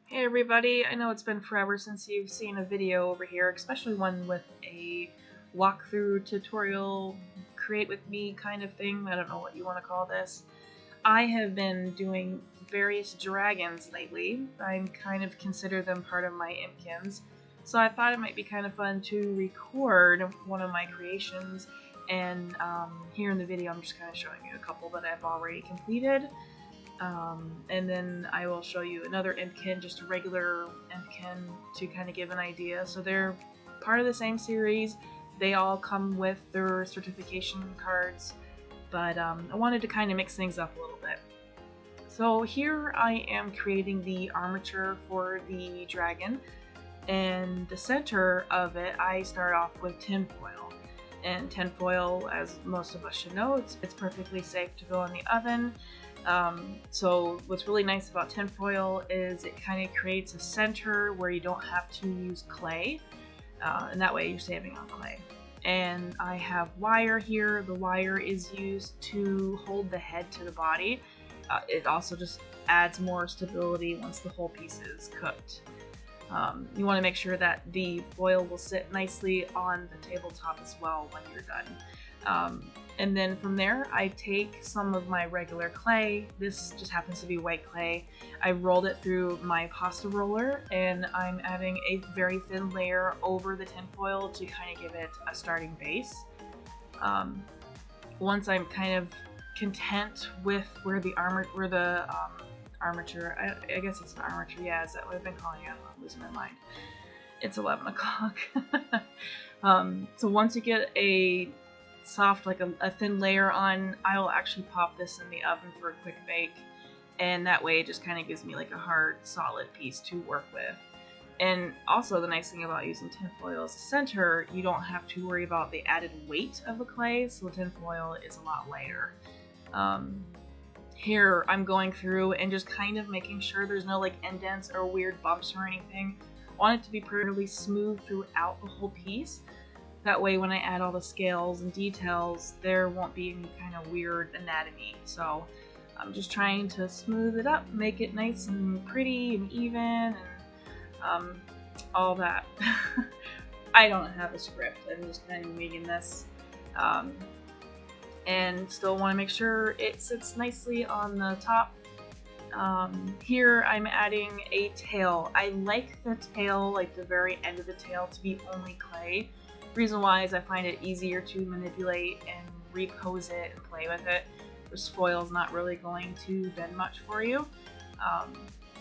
Hey everybody, I know it's been forever since you've seen a video over here, especially one with a walkthrough tutorial, create with me kind of thing. I don't know what you want to call this. I have been doing various dragons lately. I kind of consider them part of my impkins, so I thought it might be kind of fun to record one of my creations, and here in the video I'm just kind of showing you a couple that I've already completed. And then I will show you another impkin, just a regular impkin, to kind of give an idea. So they're part of the same series. They all come with their certification cards, but I wanted to kind of mix things up a little bit. So here I am creating the armature for the dragon, and the center of it I start off with tinfoil. And tinfoil, as most of us should know, it's perfectly safe to go in the oven. So what's really nice about tinfoil is it kind of creates a center where you don't have to use clay, and that way you're saving on clay. And I have wire here. The wire is used to hold the head to the body. It also just adds more stability once the whole piece is cooked. You want to make sure that the foil will sit nicely on the tabletop as well when you're done. And then from there, I take some of my regular clay. This just happens to be white clay. I rolled it through my pasta roller, and I'm adding a very thin layer over the tinfoil to kind of give it a starting base. Once I'm kind of content with where the armature, I guess it's an armature, yeah, is that what I've been calling it? I'm losing my mind. It's 11 o'clock. So once you get a soft, like a thin layer on, I'll actually pop this in the oven for a quick bake, and that way it just kind of gives me like a hard, solid piece to work with. And also the nice thing about using tinfoil as a center, you don't have to worry about the added weight of the clay, so tinfoil is a lot lighter. Here I'm going through and just kind of making sure there's no like indents or weird bumps or anything. I want it to be pretty smooth throughout the whole piece. That way when I add all the scales and details, there won't be any kind of weird anatomy. So I'm just trying to smooth it up, make it nice and pretty and even, and all that. I don't have a script, I'm just kind of making this. And still want to make sure it sits nicely on the top. Here I'm adding a tail. I like the tail, like the very end of the tail, to be only clay. Reason why is I find it easier to manipulate and repose it and play with it. This foil's not really going to bend much for you.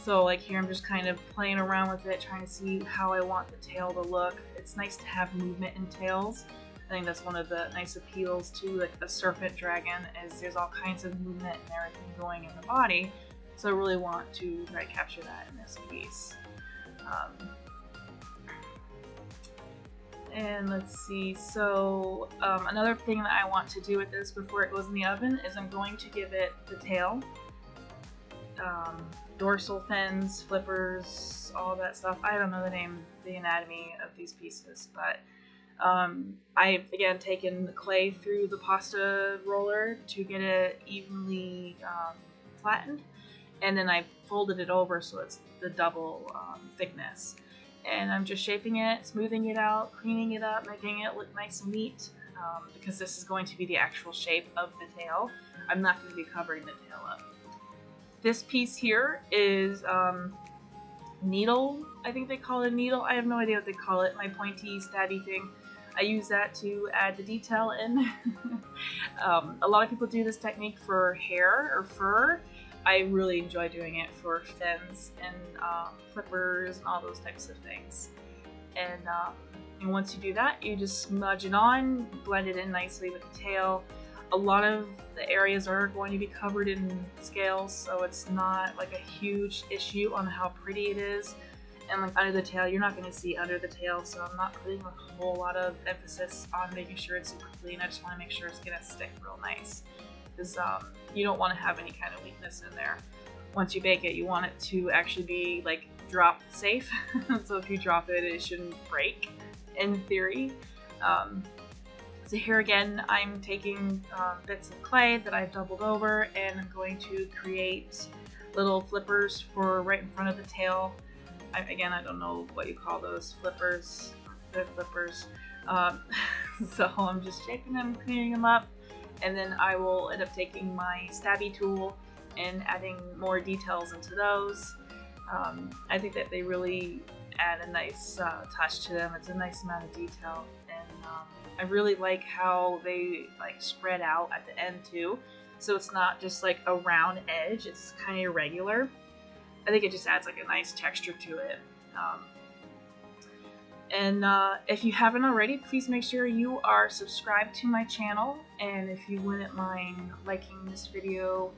So like here I'm just kind of playing around with it, trying to see how I want the tail to look. It's nice to have movement in tails. I think that's one of the nice appeals to like a serpent dragon, is there's all kinds of movement and everything going in the body. So I really want to try to capture that in this piece. And let's see, so another thing that I want to do with this before it goes in the oven is I'm going to give it the tail, dorsal fins, flippers, all that stuff. I don't know the anatomy of these pieces, but I've again taken the clay through the pasta roller to get it evenly flattened, and then I folded it over so it's the double thickness. And I'm just shaping it, smoothing it out, cleaning it up, making it look nice and neat, because this is going to be the actual shape of the tail. I'm not going to be covering the tail up. This piece here is needle, I think they call it needle. I have no idea what they call it, my pointy, stabby thing. I use that to add the detail in. A lot of people do this technique for hair or fur. I really enjoy doing it for fins and flippers and all those types of things. And once you do that, you just smudge it on, blend it in nicely with the tail. A lot of the areas are going to be covered in scales, so it's not like a huge issue on how pretty it is. And like under the tail, you're not going to see under the tail, so I'm not putting a whole lot of emphasis on making sure it's super clean. I just want to make sure it's going to stick real nice. Because you don't want to have any kind of weakness in there. Once you bake it, you want it to actually be like drop safe. So if you drop it, it shouldn't break, in theory. So here again, I'm taking bits of clay that I've doubled over, and I'm going to create little flippers for right in front of the tail. Again, I don't know what you call those flippers. They're flippers. So I'm just shaping them, cleaning them up, and then I will end up taking my stabby tool and adding more details into those. I think that they really add a nice touch to them. It's a nice amount of detail, and I really like how they like spread out at the end too. So it's not just like a round edge, it's kind of irregular. I think it just adds like a nice texture to it. If you haven't already, please make sure you are subscribed to my channel, and if you wouldn't mind liking this video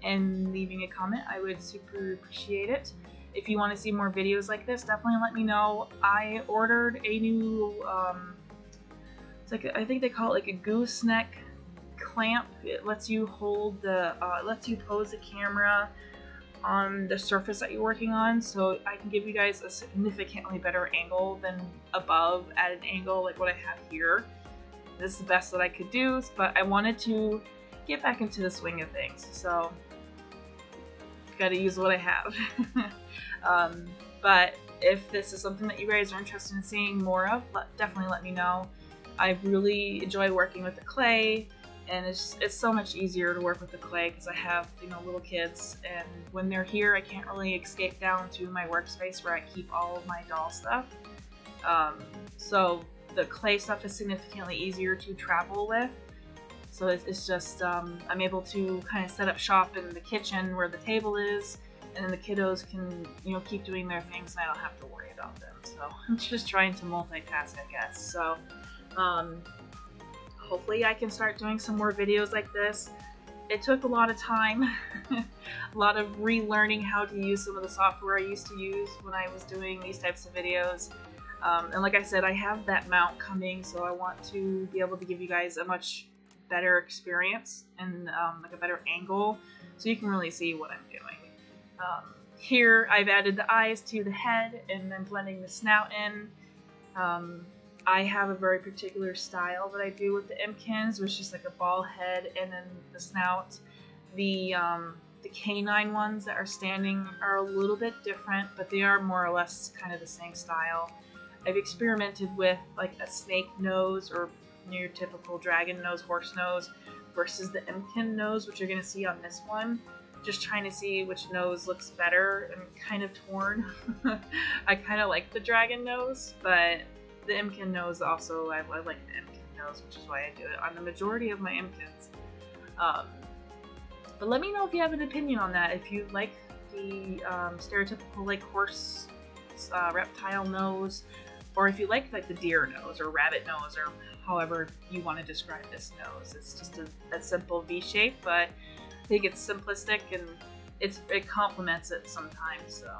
and leaving a comment, I would super appreciate it. If you want to see more videos like this, definitely let me know. I ordered a new, it's like, I think they call it like a gooseneck clamp. It lets you hold the, lets you pose the camera on the surface that you're working on, so I can give you guys a significantly better angle than above at an angle like what I have here. This is the best that I could do, but I wanted to get back into the swing of things, so gotta use what I have. But if this is something that you guys are interested in seeing more of, definitely let me know. I really enjoy working with the clay, and it's so much easier to work with the clay because I have, you know, little kids, and when they're here I can't really escape down to my workspace where I keep all of my doll stuff. So the clay stuff is significantly easier to travel with. So it's just, I'm able to kind of set up shop in the kitchen where the table is, and then the kiddos can, you know, keep doing their things and I don't have to worry about them. So I'm just trying to multitask, I guess. So hopefully I can start doing some more videos like this. It took a lot of time, a lot of relearning how to use some of the software I used to use when I was doing these types of videos. And like I said, I have that mount coming, so I want to be able to give you guys a much better experience and like a better angle so you can really see what I'm doing. Here I've added the eyes to the head and then blending the snout in. I have a very particular style that I do with the Imkins, which is just like a ball head and then the snout. The canine ones that are standing are a little bit different, but they are more or less kind of the same style. I've experimented with like a snake nose or your typical dragon nose, horse nose, versus the Imkin nose, which you're going to see on this one. Just trying to see which nose looks better. I'm kind of torn. I kind of like the dragon nose, but the Imkin nose also, I like the Imkin nose, which is why I do it on the majority of my Imkins. But let me know if you have an opinion on that. If you like the stereotypical like horse reptile nose, or if you like the deer nose or rabbit nose, or however you want to describe this nose. It's just a simple V shape, but I think it's simplistic and it complements it sometimes. So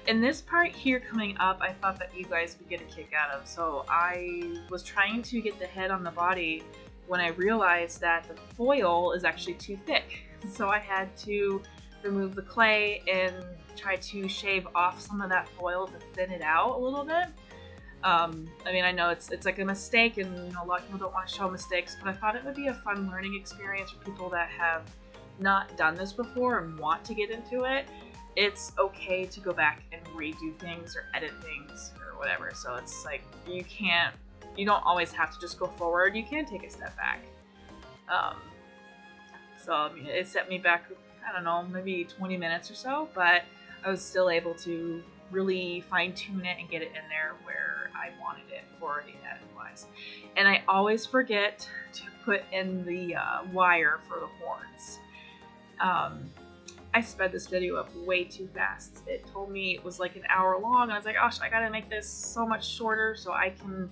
in this part here coming up, I thought that you guys would get a kick out of. So I was trying to get the head on the body when I realized that the foil is actually too thick. So I had to remove the clay and try to shave off some of that foil to thin it out a little bit. I mean, I know it's like a mistake, and you know, a lot of people don't want to show mistakes, but I thought it would be a fun learning experience for people that have not done this before and want to get into it. It's okay to go back and redo things or edit things or whatever. So it's like you don't always have to just go forward. You can take a step back. So I mean, it set me back, I don't know, maybe 20 minutes or so, but I was still able to really fine-tune it and get it in there where I wanted it for the edit wise. And I always forget to put in the wire for the horns. I sped this video up way too fast. It told me it was like an hour long, and I was like, gosh, I gotta make this so much shorter so I can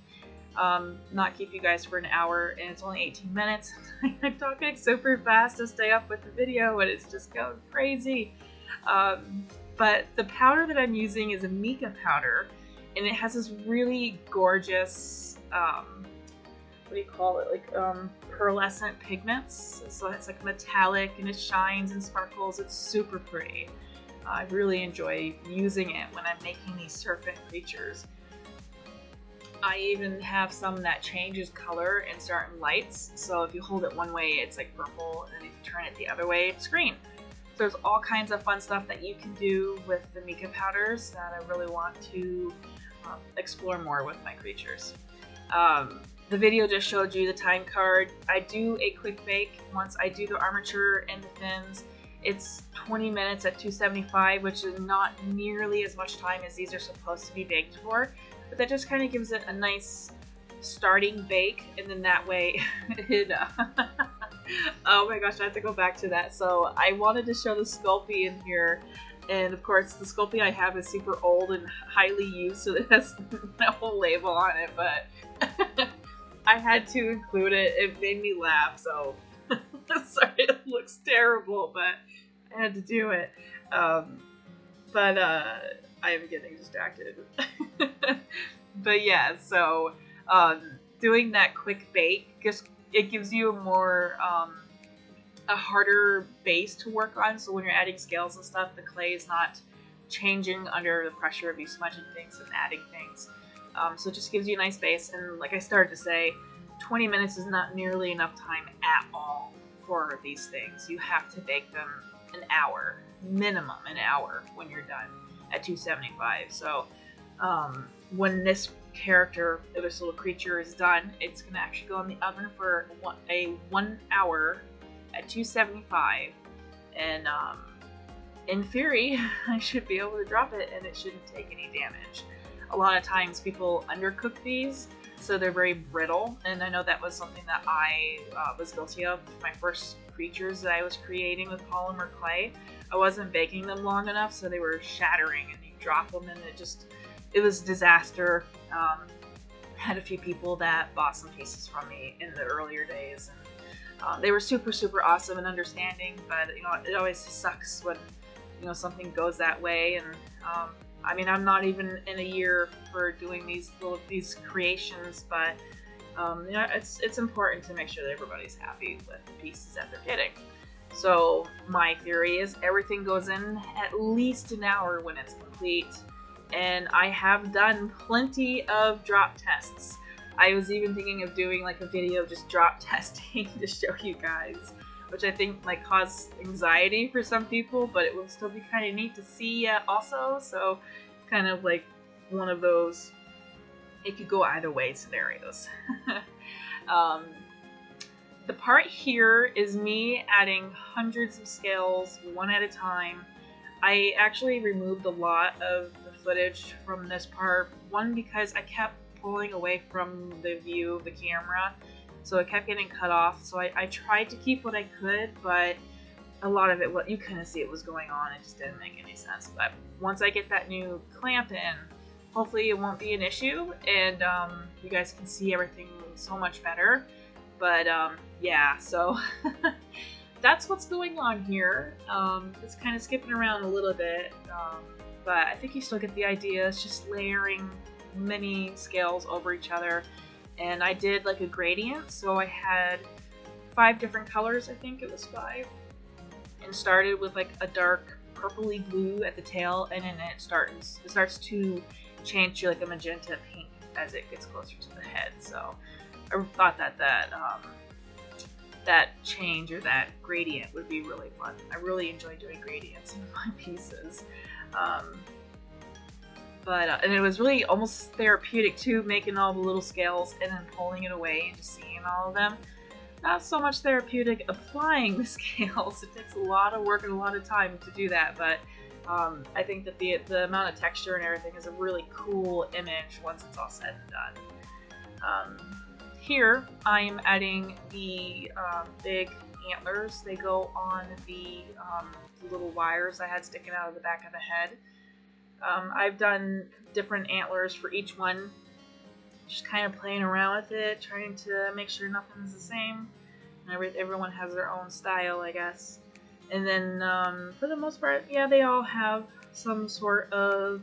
not keep you guys for an hour, and it's only 18 minutes. I'm talking super fast to stay up with the video, and it's just going crazy. But the powder that I'm using is a Mica Powder, and it has this really gorgeous, what do you call it, like pearlescent pigments. So it's like metallic and it shines and sparkles. It's super pretty. I really enjoy using it when I'm making these serpent creatures. I even have some that changes color in certain lights. So if you hold it one way, it's like purple, and if you turn it the other way, it's green. there's all kinds of fun stuff that you can do with the mica powders that I really want to explore more with my creatures. The video just showed you the time card. I do a quick bake once I do the armature and the fins. It's 20 minutes at 275, which is not nearly as much time as these are supposed to be baked for, but that just kind of gives it a nice starting bake, and then that way it oh my gosh, I have to go back to that. So I wanted to show the Sculpey in here, and of course the Sculpey I have is super old and highly used, so it has no label on it, but I had to include it. It made me laugh, so sorry, it looks terrible, but I had to do it. I am getting distracted. But yeah, so doing that quick bake, just it gives you a more a harder base to work on, so when you're adding scales and stuff, the clay is not changing under the pressure of you smudging things and adding things. So it just gives you a nice base, and like I started to say, 20 minutes is not nearly enough time at all for these things. You have to bake them an hour, minimum an hour, when you're done at 275. So when this character, this little creature, is done, it's going to actually go in the oven for 1 hour at 275, and in theory I should be able to drop it and it shouldn't take any damage. A lot of times people undercook these, so they're very brittle, and I know that was something that I was guilty of with my first creatures that I was creating with polymer clay. I wasn't baking them long enough, so they were shattering, and you drop them and it was a disaster. I had a few people that bought some pieces from me in the earlier days, and they were super awesome and understanding, but you know, it always sucks when, you know, something goes that way. And I mean, I'm not even in a year for doing these creations, but you know, it's important to make sure that everybody's happy with the pieces that they're getting. So my theory is everything goes in at least an hour when it's complete, and I have done plenty of drop tests. I was even thinking of doing like a video just drop testing to show you guys, which I think might cause anxiety for some people, but it will still be kind of neat to see also. So it's kind of like one of those it could go either way scenarios. The part here is me adding hundreds of scales one at a time. I actually removed a lot of the footage from this part, one because I kept pulling away from the view of the camera, so it kept getting cut off. So I tried to keep what I could, but a lot of it, you couldn't see it was going on. It just didn't make any sense. But once I get that new clamp in, hopefully it won't be an issue, and you guys can see everything so much better. But yeah, so that's what's going on here. It's kind of skipping around a little bit, but I think you still get the idea. It's just layering many scales over each other, and I did like a gradient, so I had 5 different colors. I think it was 5, and started with like a dark purpley blue at the tail, and then it starts to change to like a magenta pink as it gets closer to the head. So I thought that that change, or that gradient, would be really fun. I really enjoy doing gradients in my pieces. And it was really almost therapeutic too, making all the little scales and then pulling it away and just seeing all of them. Not so much therapeutic applying the scales. It takes a lot of work and a lot of time to do that, but I think that the amount of texture and everything is a really cool image once it's all said and done. Here I am adding the big antlers. They go on the little wires I had sticking out of the back of the head. I've done different antlers for each one, just kind of playing around with it, trying to make sure nothing's the same. And everyone has their own style, I guess. And then for the most part, yeah, they all have some sort of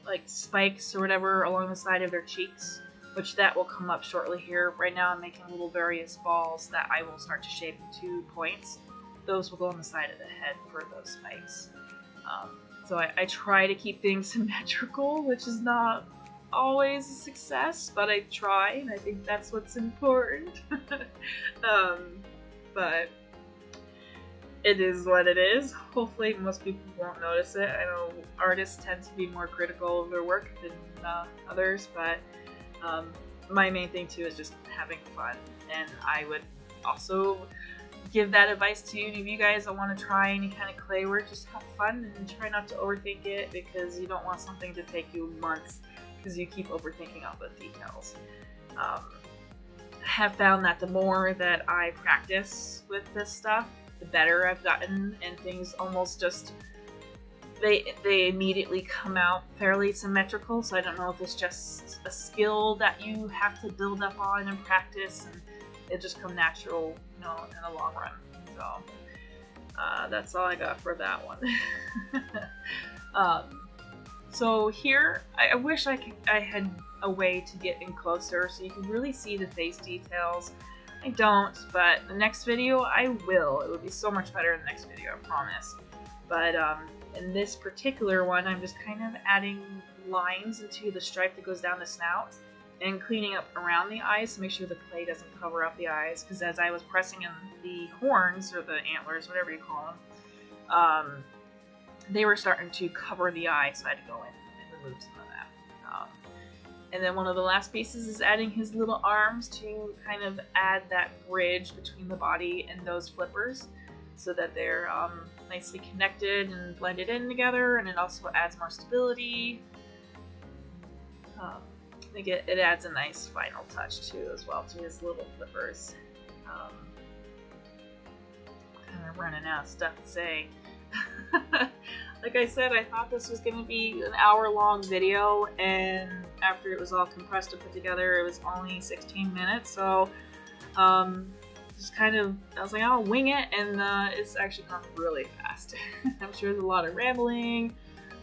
like spikes or whatever along the side of their cheeks, which that will come up shortly here. Right now I'm making little various balls that I will start to shape into points. Those will go on the side of the head for those spikes. So I try to keep things symmetrical, which is not always a success, but I try, and I think that's what's important. But it is what it is. Hopefully most people won't notice it. I know artists tend to be more critical of their work than others, but my main thing too is just having fun. And I would also give that advice to any of you guys that want to try any kind of clay work. Just have fun and try not to overthink it, because you don't want something to take you months because you keep overthinking all the details. I have found that the more that I practice with this stuff, the better I've gotten, and things almost just they immediately come out fairly symmetrical. So I don't know if it's just a skill that you have to build up on and practice, and it just come natural, you know, in the long run. So that's all I got for that one. So here, I wish I had a way to get in closer so you can really see the face details. I don't, but the next video I will. It would be so much better in the next video, I promise. But in this particular one, I'm just kind of adding lines into the stripe that goes down the snout and cleaning up around the eyes to make sure the clay doesn't cover up the eyes, because as I was pressing in the horns, or the antlers, whatever you call them, they were starting to cover the eye, so I had to go in and remove some of that. And then one of the last pieces is adding his little arms to kind of add that bridge between the body and those flippers, so that they're nicely connected and blended in together, and it also adds more stability. I think it adds a nice final touch too, as well, to his little flippers. Kind of running out of stuff to say. Like I said, I thought this was going to be an hour-long video, and after it was all compressed and put together, it was only 16 minutes. So, just kind of, I was like, I'll wing it, and it's actually gone really fast. I'm sure there's a lot of rambling,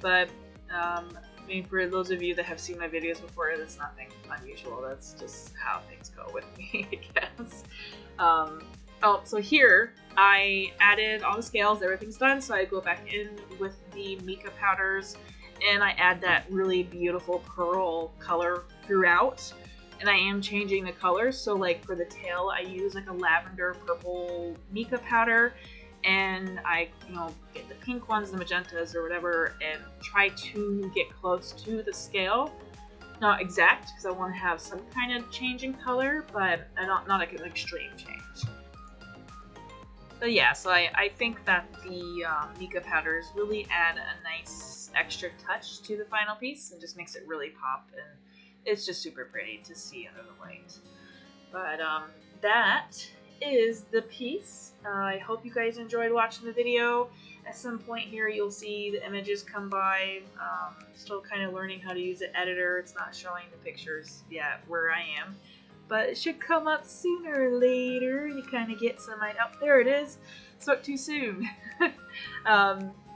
but I mean, for those of you that have seen my videos before, that's nothing unusual. That's just how things go with me, I guess. Oh, so here I added all the scales, everything's done, so I go back in with the Mica Powders and I add that really beautiful pearl color throughout. And I am changing the colors, so like for the tail I use like a lavender purple Mica Powder, and I, you know, get the pink ones, the magentas or whatever, and try to get close to the scale. Not exact, because I want to have some kind of change in color, but not like an extreme change. But yeah, so I think that the Mica Powders really add a nice extra touch to the final piece and just makes it really pop, and it's just super pretty to see under the light. But that is the piece. I hope you guys enjoyed watching the video. At some point here you'll see the images come by. Still kind of learning how to use the editor. It's not showing the pictures yet where I am, but it should come up sooner or later. You kind of get some idea. Oh, there it is. Spoke too soon.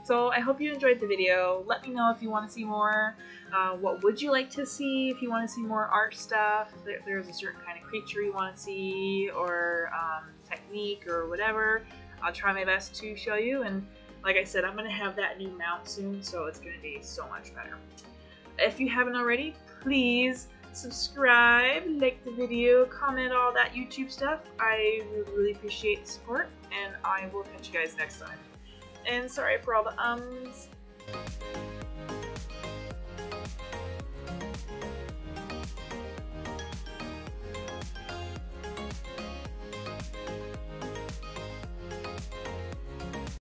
So I hope you enjoyed the video. Let me know if you want to see more. What would you like to see if you want to see more art stuff? If there's a certain kind of creature you want to see, or technique or whatever. I'll try my best to show you. And like I said, I'm going to have that new mount soon, so it's going to be so much better. If you haven't already, please subscribe, like the video, comment, all that YouTube stuff. I really appreciate the support, and I will catch you guys next time. And sorry for all the ums.